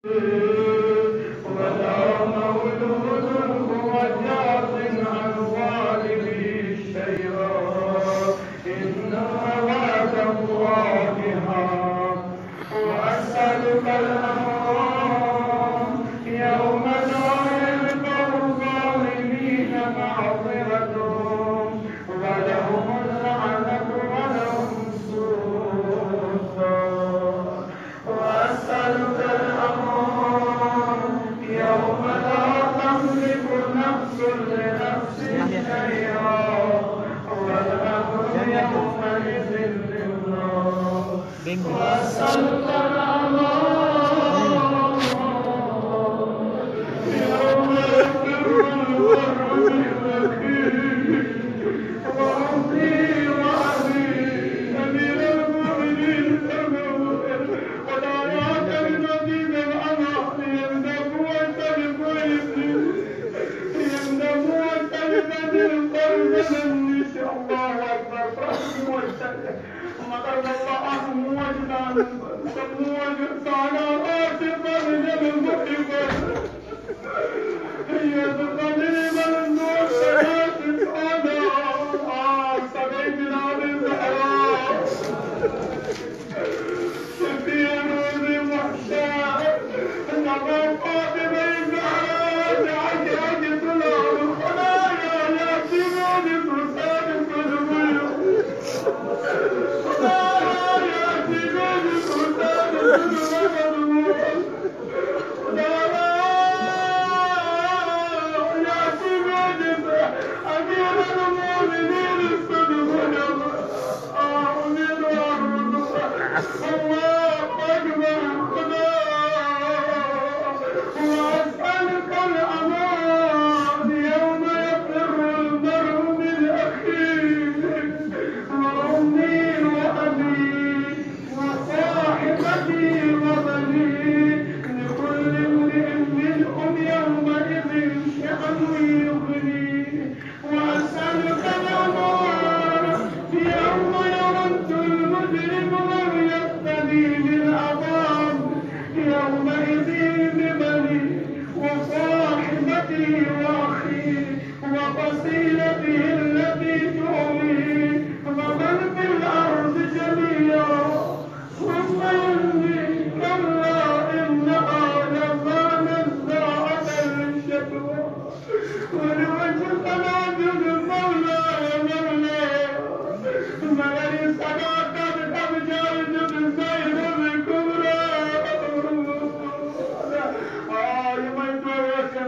ولا مولود هو جاز عن والده شيئا إنما وعد الله حق وأسألك الأمر يوم لا ينفع الظالمين معذرتهم ولهم اللعنة ولهم سوء الدار وأسألك يوم لا تملك نفس لنفس شيئا والأمر يومئذ لله وأسألك يوم يفر المرء من أخيه وأمي وأبيه أمير المؤمنين ولا يعتمد مزيد الأمر يندم وسلم إن شاء الله أكبر رحمه وسلم ومقرد الله موجدا سموجد على آسفا من المحبة هي تقريبا النور سياسف أنا سبيتنا بالزهراء سفير محشاء نظر فاطمة الزهراء عجاجة الأرض الخلايا يا سيدي فرسان القلوب خلايا يا سيدي فرسان القلوب يا سيدي أمير المؤمنين الصدقون أمير الله أكبر وأسألك الأمان يوم يفر المرء من أخيه وأمي وأبي وصاحبتي وبني لكل امرئ منهم يومئذ شأن يغنيه وأسألك الأمان يوم يرد المجرم من يفتدي بالعذاب يومئذ ببني وصاحبتي وأخي وفصيلته التي تؤويه ومن في الأرض جميعا ثم إني كلا إنها لظى نزاعة للشكوى ولوجهك ناجد مولاي مولاي مغني صداقة بأبجار جد زين الكبرى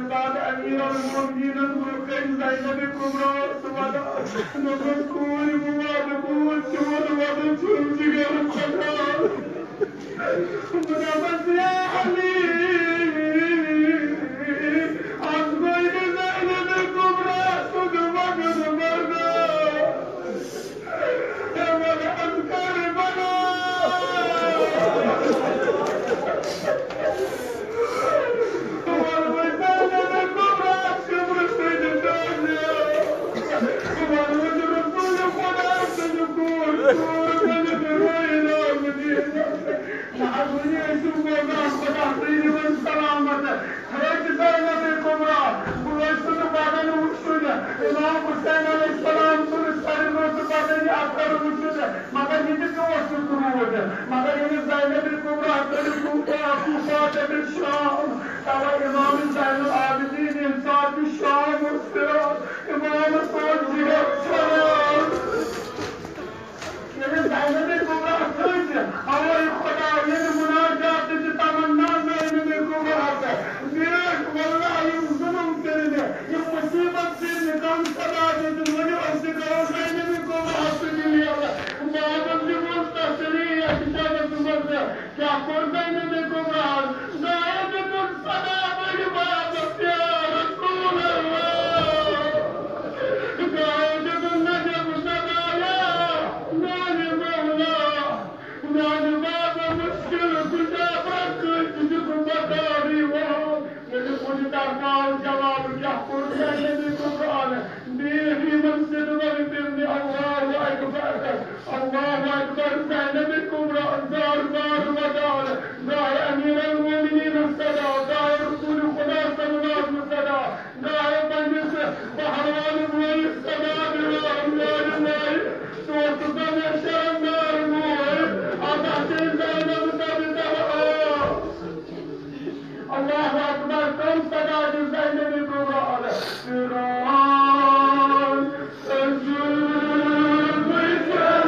بعد أمير المؤمنين الملكين زينب الكبرى نقول موادكم الشهود وضعتم جير الخطر ونبت يا حليم عزبين زينب الكبرى صدمت المرضى يوم الأذكار بنا إمام زين العابدين إنسان بالشام والصراط إمام الصوت الصلاة زينب الكبرى أخرج هواي خدا مناجات تتمنى زينب الكبرى ليش والله يظلم كرده يمصيبة سيرني كم صلاة تدوني أصدقاء زينب الكبرى أصدقائي ما أبغي مستشري أكتاب تمرد क्या करते हैं देखो यार ज़ायद तुम सदा मेरी बात प्यार रसूल अल्लाह ज़ायद صدا دعاء رسول خدا صلى الله عليه وسلم صدا دعاء بندس بحران بوي صدا بالله تو تدم شرم نور آتاشين زينب تبدا الله أكبر كم صدا زينب بروال سيران سجود بيتر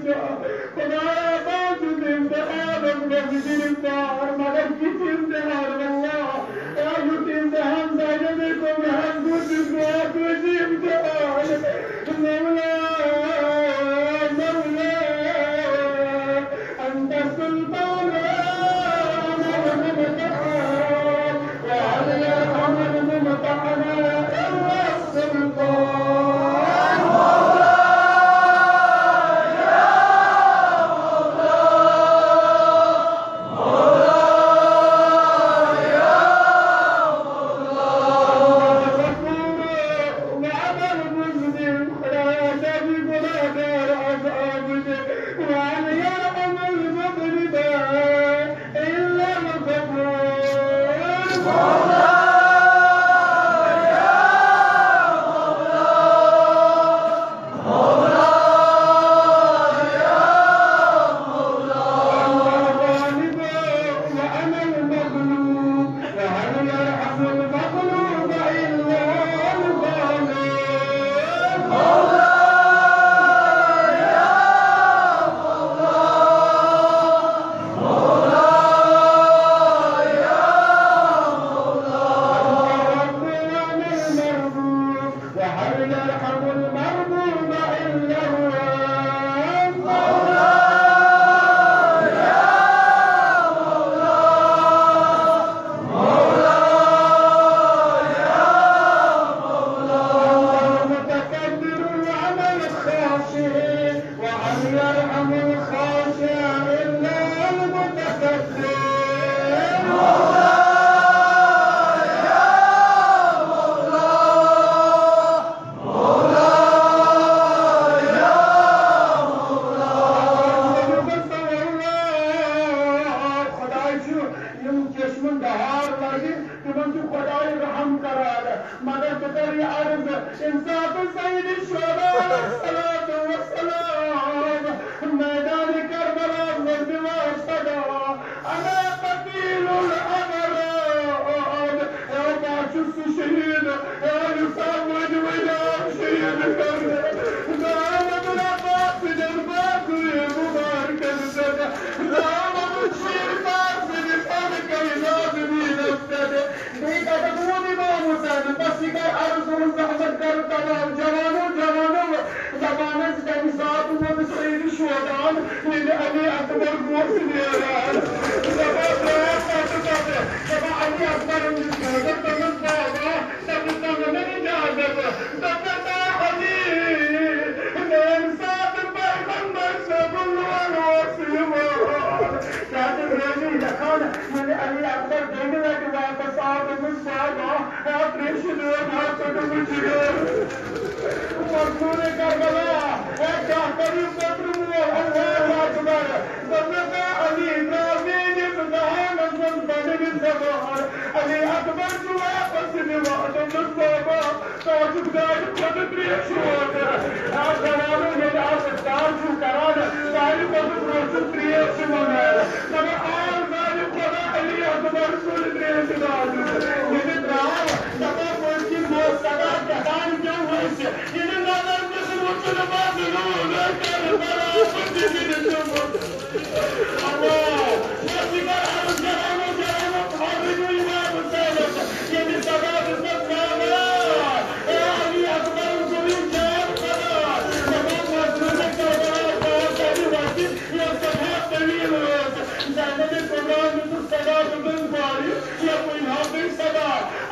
खुदाया बाजुद इम्तिहान मस्जिद इम्तिहान मगर किसी इम्तिहान अल्लाह या युत इम्तिहान जाने को महबूब को तुझे इम्तिहान मौला मौला अंत सुल्तान وهل يرحم الممتحن إلا السلطان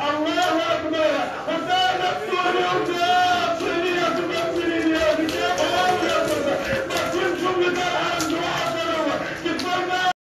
الله أكبر